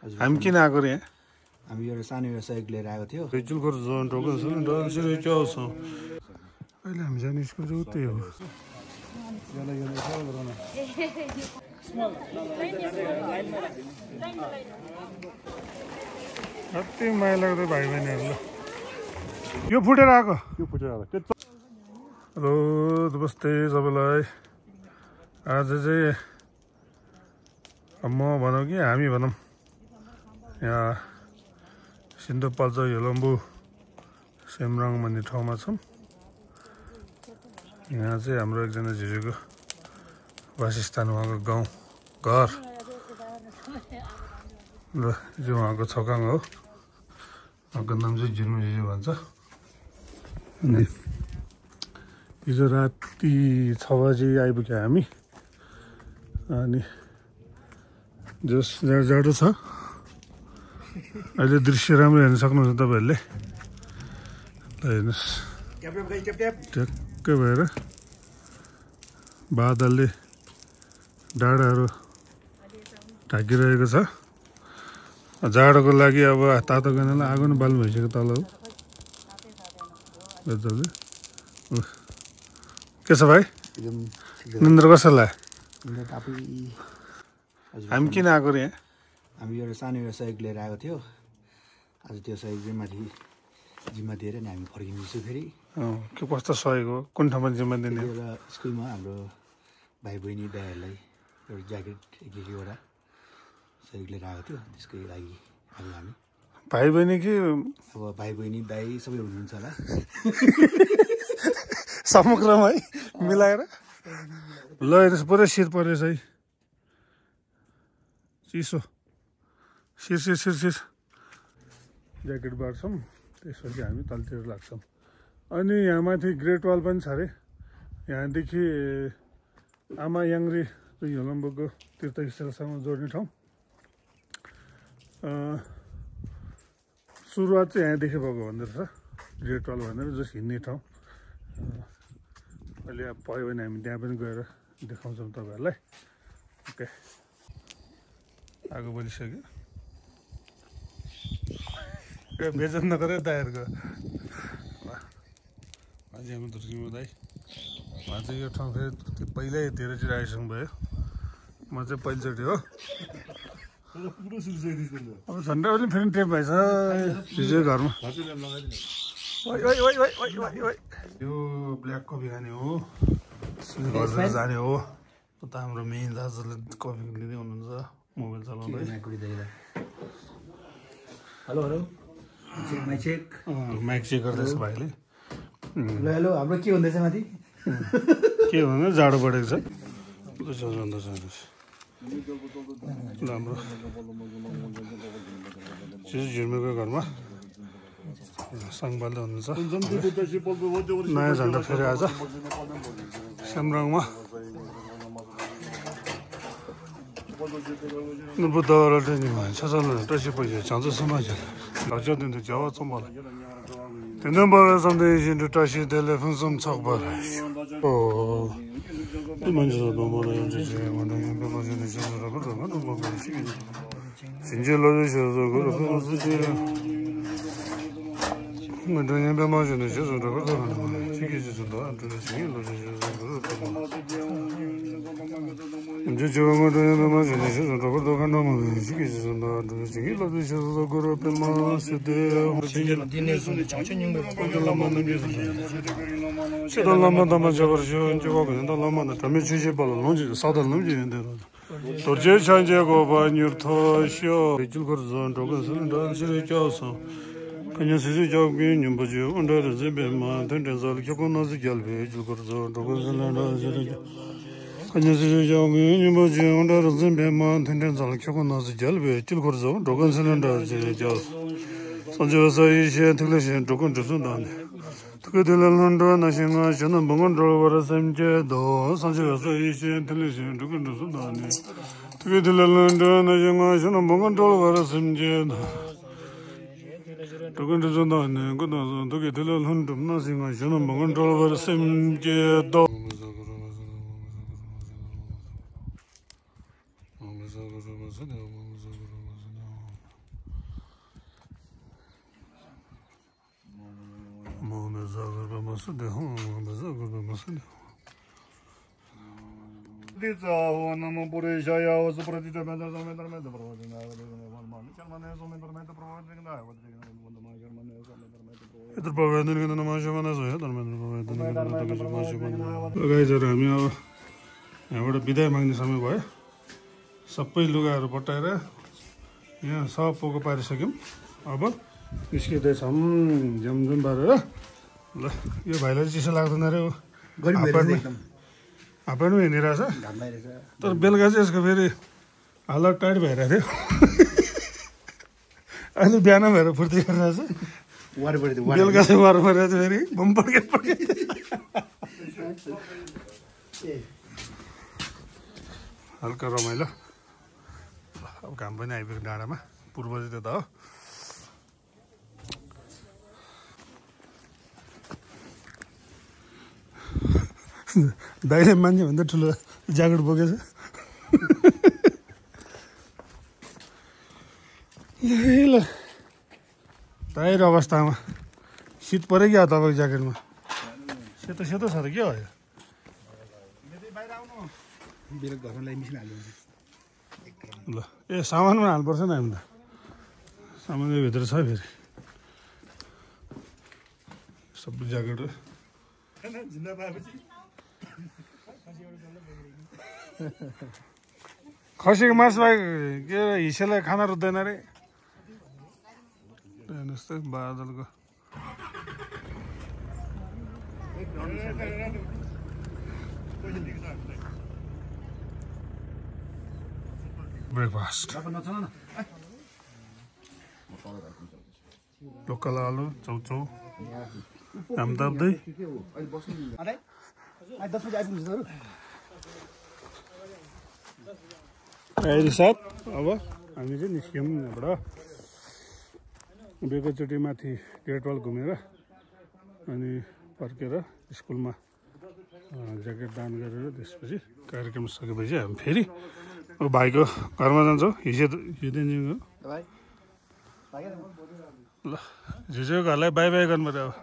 हामी किन आएको रे हामी एउटा सानो एउटा सहयोग लिएर आएको थियो जुलखोर जोन टोकन सुन डल सिरे चौस अहिले हामी जाने स्कुल चाहिँ उतै हो कति माया लाग्दो भाइ बहिनीहरू यो फुटेर आएको हेलो नमस्ते सबैलाई आज चाहिँ म भनौँ कि हामी भनौँ यहाँ सिन्धुपाल्चोक हेलम्बु सेमरङ भन्ने ठाउँमा छौँ यहाँ चाहिँ हाम्रो एकजना झिजुको वासस्थान उहाँको गाउँ घर र यो उहाँको छकाङ हो उहाँको नाम चाहिँ झिर्मु झिजु भन्छ अनि हिजो राति 6 बजी आइपुग्यो हामी अनि जस जाडो छ अहिले दृश्य राम्रो हेर्न सक्नुहुन्छ तपाईँहरूले हेर्नुहोस् ट्याक्कै भएर बादलले डाँडाहरू ढाकिरहेको छ जाडोको लागि अब तातो गर्नलाई आगो नै बाल्नु भइसक्यो तल हो के छ भाइ निन्द्र कसो लाग्यो हामी किन आएको रे हामी एउटा सानो एउटा सहयोग लिएर आएको थियो आज त्यो सहयोग चाहिँ माथि जिम्मा दिएर नि हामी फर्किँदैछौँ फेरि के कस्तो सहयोग हो कुन ठाउँमा जिम्मा दिने एउटा स्कुलमा हाम्रो भाइ बहिनी दाइहरूलाई एउटा ज्याकेट एक एकवटा सहयोग लिएर आएको थियो त्यसकै लागि आज हामी भाइ बहिनी कि अब भाइ बहिनी दाइ सबै हुनुहुन्छ होला समग्रमा है मिलाएर ल हेर्नुहोस् पुरै शीत परेछ है चिसो शिर ज्याकेट बाँड्छौँ त्यसपछि हामी तलतिर लाग्छौँ अनि यहाँ माथि ग्रेट वाल पनि छ अरे यहाँदेखि आमा याङ्री हेलम्बुको तीर्थस्थलसँग जोड्ने ठाउँ सुरुवात चाहिँ यहाँदेखि भएको भन्दो रहेछ ग्रेट वाल भनेर जस हिँड्ने ठाउँ अहिले अब भयो भने हामी त्यहाँ पनि गएर देखाउँछौँ तपाईँहरूलाई ओके आगो बलिसक्यो बेजन नगरे दाइहरूको अझै हाम्रो धुर्किमो दाइ उहाँ चाहिँ यो ठाउँ फेरि पहिल्यै धेरैचोटि आइसक्नु भयो म चाहिँ पहिलोचोटि हो अब झन्डा पनि फेरि टेप भएछ हिजो घरमा यो ब्ल्याक कफी खाने हो घर जाने हो त हाम्रो मेन दाजुले कफी लिँदै हुनुहुन्छ मोबाइल चलाउँदै hello hello mic check mic check गर्दैछ भाइले हेलो हेलो हाम्रो के हुँदैछ माथि के भन्नु जाडो बढेको छ राम्रो झिर्मेको घरमा सङ्गबाल्दै हुनुहुन्छ नयाँ झन्डा फेरि आज सेमरङमा बुद्धवाला ट्रेनिङ भन्छ चल्नु टसी पैसा छाउँछ समाज दिन जवा Chambal Number something to touch the telephone some talk about. Oh, the managers of the morning, when I am promoting the Sinjelo is a good when I am promoting the she is to the बस्छु देखौँ बस्छु नि नमो पुरेशाय सुप्रतित यत्र प्रवेदन नमस्कार हो धर्मेन्द्र गाइजहरू हामी अब यहाँबाट बिदाय माग्ने समय भयो सबै लुगाहरू बटाएर यहाँ सब पोको पारिसक्यौँ अब निस्किँदैछौँ झमझम पारेर ल यो भाइलाई चिसो लाग्दैन अरे हापमा हिँडिरहेछ तर बेलुका चाहिँ यसको फेरि हालत टाइट भइरहेको थियो अहिले बिहान भएर फुर्ती गरिरहेछ बेलुका चाहिँ वार परेको थियो फेरि बम पड्के हल्का रमाइलो अब घाम पनि आइपुग्यो डाँडामा पूर्व चाहिँ त्यो त हो दाइले मान्छेभन्दा ठुलो ज्याकेट बोकेछ ल दाइरो अवस्थामा शीत पऱ्यो क्या तपाईँको ज्याकेटमा सेतो सेतो छ त के हो ल ए सामानमा हाल्नुपर्छ नि हामी त सामान भित्र छ फेरि सबै ज्याकेट खसीको मासु बाहेक के अरे हिस्सेलाई खाना रुच्दैन अरे हेर्नुहोस् त बादलको ब्रेकफास्ट लोकल आलु चौचौ घाम ताप्दै अहिले साथ अब हामी चाहिँ निस्क्यौँ यहाँबाट बेगरचोटि माथि ग्रेट वाल घुमेर अनि फर्केर स्कुलमा ज्याकेट दान गरेर त्यसपछि कार्यक्रम सकेपछि हामी फेरि अब भाइको घरमा जान्छौँ हिजो ल झिझोको घरलाई बाई बाई गर्नु पऱ्यो अब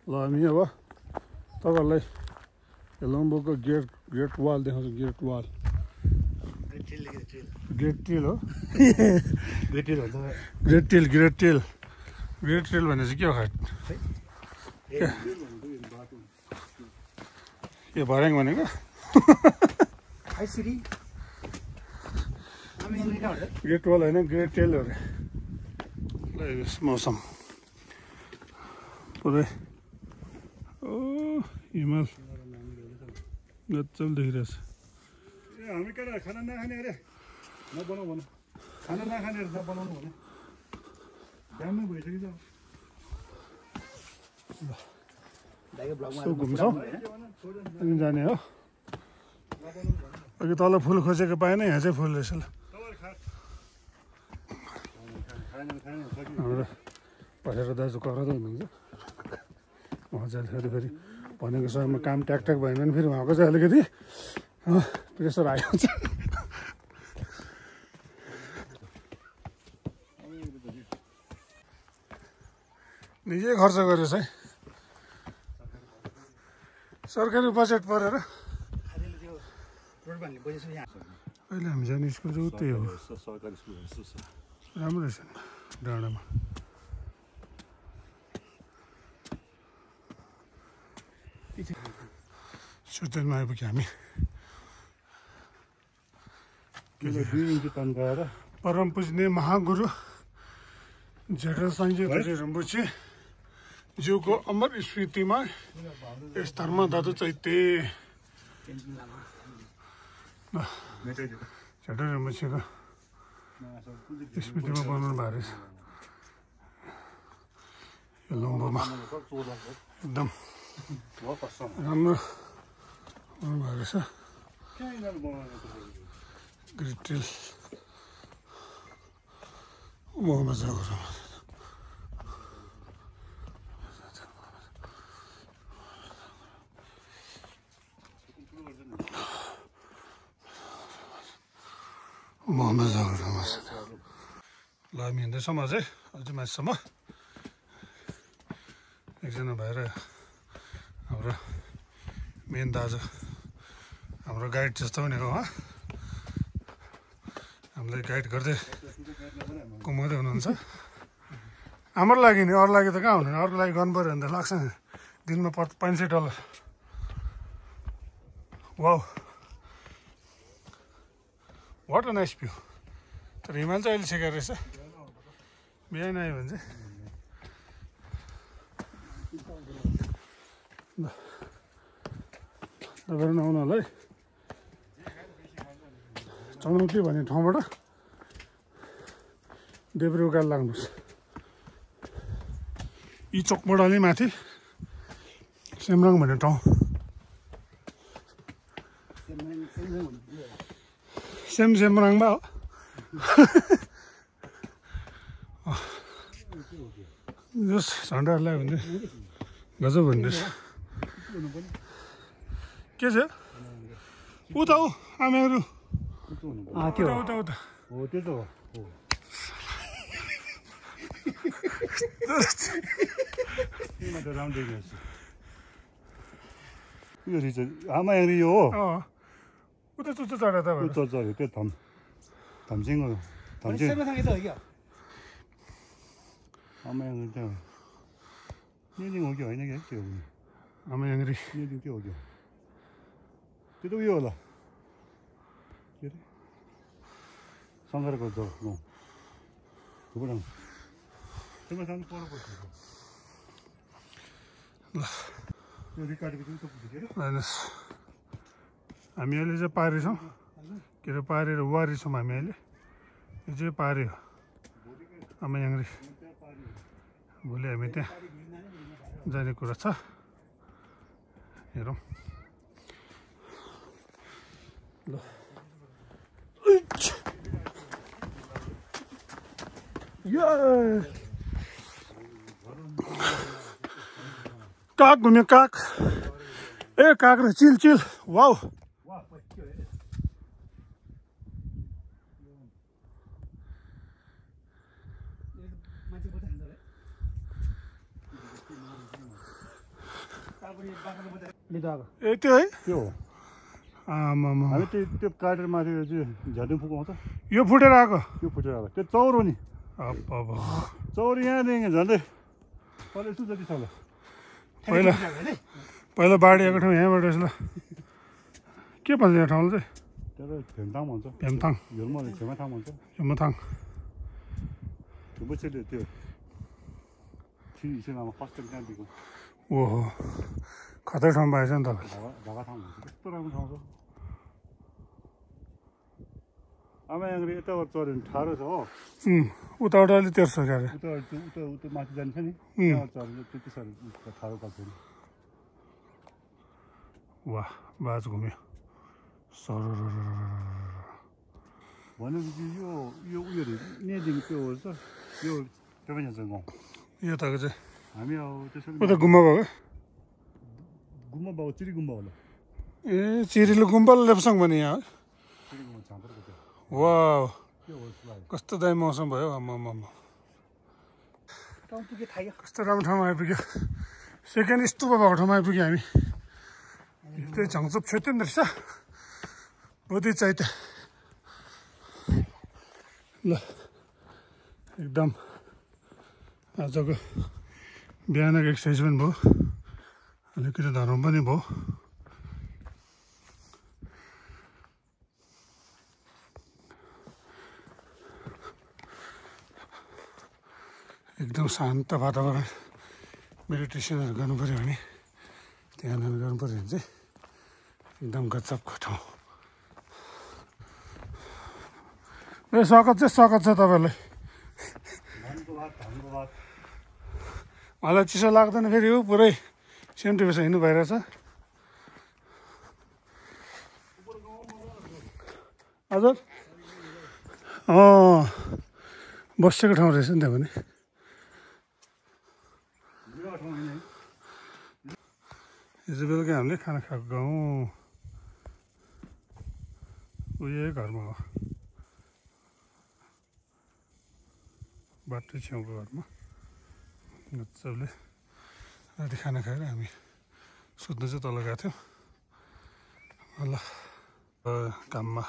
ल हामी अब तपाईँहरूलाई लम्बोको ग्रेट वाल देखाउँछौँ ग्रेट वाल ग्रेट टेल हो ग्रेट टेल भने चाहिँ के हो यो भर्याङ भनेको ग्रेट वाल होइन ग्रेट टेल हो अरे मौसम पुरै ओ हिमाल गजल देखिरहेछ हामी केटा खाना नखाने अरे नबनाऊ भन खाना नखाने अरे नबनाउनु भने ड्याममै भइसक्यो घुम्छौँ अनि जाने हो अघि तल फुल खोजेको पाएन यहाँ चाहिँ फुल रहेछ ल हाम्रो पसेर दाजु कराउँदै हुनुहुन्छ उहाँ चाहिँ फेरि भनेको समयमा काम ट्याकट्याक भएन भने फेरि उहाँको चाहिँ अलिकति प्रेसर आएको छ निजै खर्च गरेछ है सरकारी बजेट परेर अहिले हामी जाने स्कुल चाहिँ उतै हो राम्रो रहेछ डाँडामा सुर्तेनमा आइपुग्यो हामी परम पुज्ने महागुरु जेठा सञ्जय रिम्पोछे ज्यूको अमर स्मृतिमा यस धर्म दादु चैते जेठा रिम्पोछेको स्मृतिमा बनाउनु भएको रहेछ यो लम्बोमा एकदम राम्रो बनाउनु भएको रहेछ ग्रेट टेल बहुत मजा आउँछ बहुत मजा आउँछ ल हामी हिँड्दैछौँ अझै माथिसम्म एकजना भएर हाम्रो मेन दाजु हाम्रो गाइड जस्तो पनि हो हामीलाई गाइड गर्दै घुमाउँदै हुनुहुन्छ हाम्रो लागि नि अरू लागि त कहाँ हुने अरूको लागि गर्नु पऱ्यो भने त लाग्छ नि दिनमा $500 wow what a nice view तर हिमाल चाहिँ अहिले छेकेर रहेछ बिहान आयो भने चाहिँ तपाईँहरू नआउनु होला है चौनौती भन्ने ठाउँबाट देब्रे उकालो लाग्नुहोस् यी चोकबाट अलि माथि सेमरङ भन्ने ठाउँ सेमरङमा हो जस झन्डाहरू लगायो भने गजब भन्ने के छ उता हो आमाहरू उता उता हो त्यो त हो राम्रो रहेछ यो रहेछ आमा हेरी यो हो उता चुच्चो चढा तपाईँहरू त्यो चढ्यो त्यो थम्सिङ हो थम्सिङ आमा हेरी त्यो नेजिङ हो कि होइन कि त्यो आमा याङ्री नेजिङ त्यो हो कि त्यो त उयो होला के अरे शङ्करको गाउँ थुप्रो त्यसमा जानु पर्नुपर्छ ल यो रिकार्डको चाहिँ उता पुग्यो के अरे हेर्नुहोस् हामी अहिले चाहिँ पारी छौँ के अरे पारी र वारी छौँ हामी अहिले यो चाहिँ पारी हो आमा याङ्री भोलि हामी त्यहाँ जाने कुरा छ हेरौँ ल काग घुम्यो काग ए काग र चिल चिल वाउ ए त्यो है त्यो हो आमा हामी त्यो काटेर माथि चाहिँ झ्याटिङ फुकाउँछ यो फुटेर आएको त्यो फुटेर आएको त्यो चौरो नि अब चौरो यहाँदेखि झन्डै पहिला यसो जति छ होला पहिला पहिला बाढी आएको ठाउँ यहाँबाट रहेछ ल के भन्छ यो ठाउँलाई चाहिँ त्यो त भेमताङ भन्छ भेमताङ झुलमले छेमाथाङ भन्छ झुमथाङ त्यो बच्चेले त्यो छिनामा फर्स्ट टाइम त्यहाँ दिएको ओहो खतरा ठाउँ पाएछ नि तपाईँले ढाका ठाउँ भन्छ कस्तो राम्रो ठाउँ छ आमा यहाँनिर यताबाट चढ्यो भने ठाडो छ हो उताबाट अलिक तेर्सो क्या अरे उता उता उता माथि जान्छ नि त्यहाँ चढ्यो त्यति साह्रो ठाडो पाएको छैन वाह बाज घुम्यो सर भनेपछि यो यो उयोहरू यहाँदेखि त्यो हो छ यो पेपेन्जासँग गाउँ यो तको चाहिँ हामी अब त्यसरी उता गुम्बा भयो गुम्बा भयो चिरी गुम्बा होला ए चिरिलो गुम्बा लेप्साङ भने यहाँ चिरी गुम्बा झाँपरको त्यो वाह के हो जस्तो लाग्यो कस्तो दामी मौसम भयो आम्मा कस्तो राम्रो ठाउँमा आइपुग्यो सेकेन्ड स्तुप भएको ठाउँमा आइपुग्यो हामी त्यही झङ्चुप छुट्यो नि रहेछ बुद्धि चाहियो ल एकदम आजको बिहानको एक्सर्साइज पनि भयो अलिकति धर्म पनि भयो एकदम शान्त वातावरण मेडिटेसनहरू गर्नु पऱ्यो भने ध्यानहरू गर्नु पऱ्यो भने चाहिँ एकदम गजबको ठाउँ ए सकत छ तपाईँहरूलाई मलाई चिसो लाग्दैन फेरि हो पुरै सेन्टिमेस हिँड्नु भइरहेछ हजुर बसेको ठाउँ रहेछ नि त्यहाँ भने हिजो बेलुका हामीले खाना खाएको गाउँ उयो घरमा हो बाटो छेउको घरमा मजाले राति खाना खाएर हामी सुत्नु चाहिँ तल गएको थियौँ ल काममा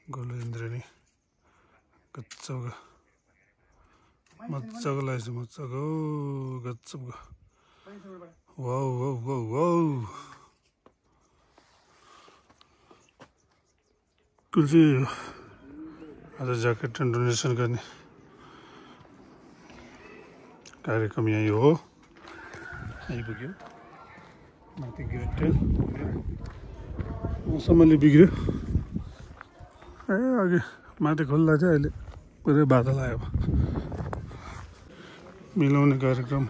गोलु इन्द्रेणी गच्चको मजाको लागेछ मजाको गच्चको वाउ वाउ वाउ वाउ कुन चाहिँ आज ज्याकेट डोनेसन गर्ने कार्यक्रम यही हो आइपुग्यो माथि ग्रेट टेल मौसमले बिग्रियो ए अघि माथि खुल्ला थियो अहिले पुरै बादल आयो मिलाउने कार्यक्रम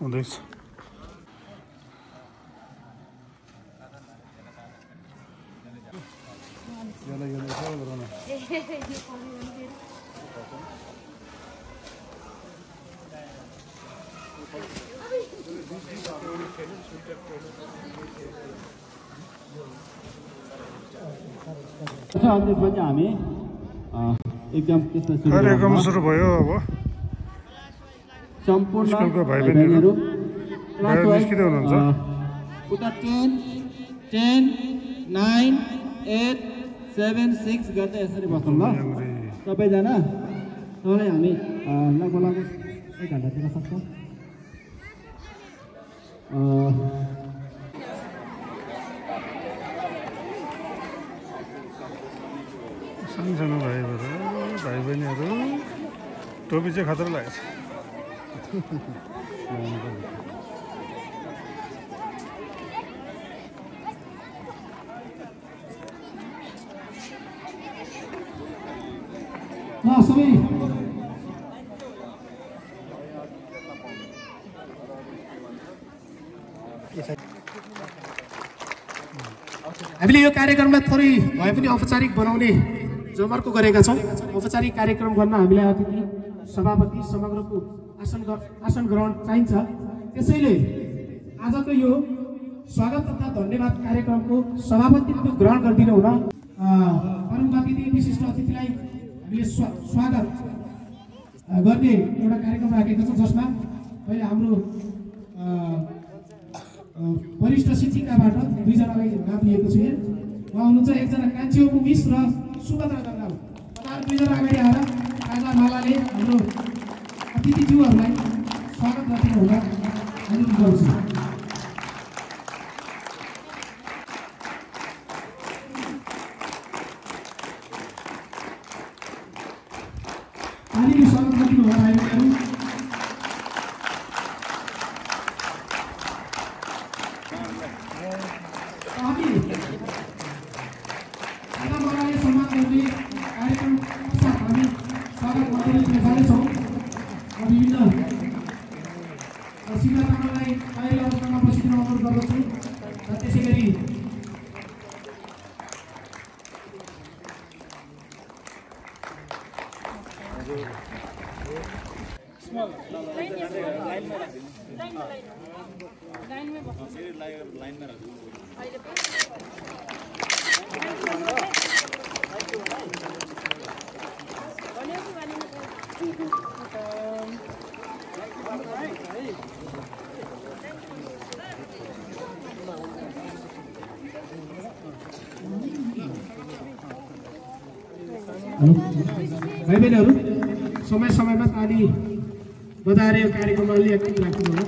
हुँदैछ अन्त्यपछि हामी एकदम त्यसमा कार्यक्रम सुरु भयो अब सम्पूर्ण स्कुलको भाइ बहिनीहरू बाहिर निस्किँदै हुनुहुन्छ उता 10 9 8 7 6 गर्दै यसरी बस्छौँ ल सबैजना सबैलाई हामी लगभग 1 घन्टा दिन सक्छौँ सानो भाइ बहिनीहरू टोपी चाहिँ खतरा लागेको ल सबै हामीले यो कार्यक्रमलाई थोरै भए पनि औपचारिक बनाउने जमर्को गरेका छौँ औपचारिक कार्यक्रम गर्न हामीलाई अतिथि सभापति समग्रको आसन ग्रहण चाहिन्छ त्यसैले आजको यो स्वागत तथा धन्यवाद कार्यक्रमको सभापतित्व ग्रहण गरिदिनु हुन प्रमुख अतिथि विशिष्ट अतिथिलाई हामीले स्वागत गर्ने एउटा कार्यक्रम राखेका छौँ जसमा अहिले हाम्रो वरिष्ठ शिक्षिकाबाट 2 जनालाई नाम लिएको छु उहाँ हुनुहुन्छ एकजना कान्छी मिस र सुभद्रा गङ्गाल उहाँहरू 2 जना अगाडि आएर राजा मालाले हाम्रो अतिथिज्यूहरूलाई स्वागत गरिदिनु हुन अनुरोध गर्छु तालिमले स्वागत गरिदिनु होला भाइबहिनीहरू भाइबहिनीहरू समय समयमा ताली बजाएर यो कार्यक्रममा अलि एक्टिभ राख्नु होला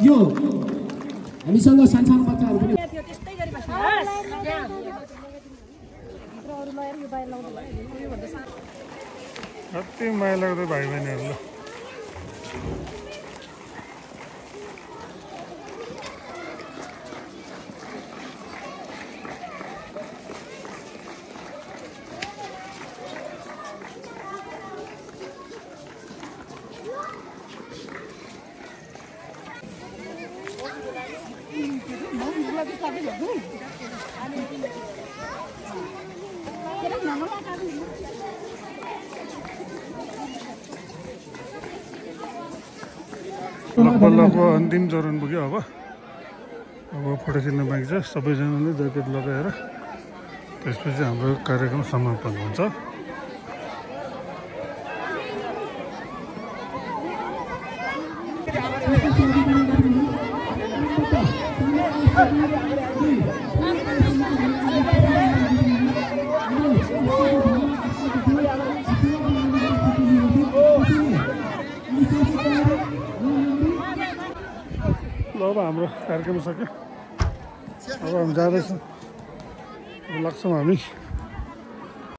यो हामीसँग सानसानो बच्चाहरू पनि कति माया लाग्दो भाइ बहिनीहरू लगभग अन्तिम चरण पुग्यो अब अब फोटो खिच्न बाँकी छ सबैजनाले ज्याकेट लगाएर त्यसपछि हाम्रो कार्यक्रम समापन हुन्छ ल अब हाम्रो कार्यक्रम सक्यो अब हामी जाँदैछौँ लाग्छौँ हामी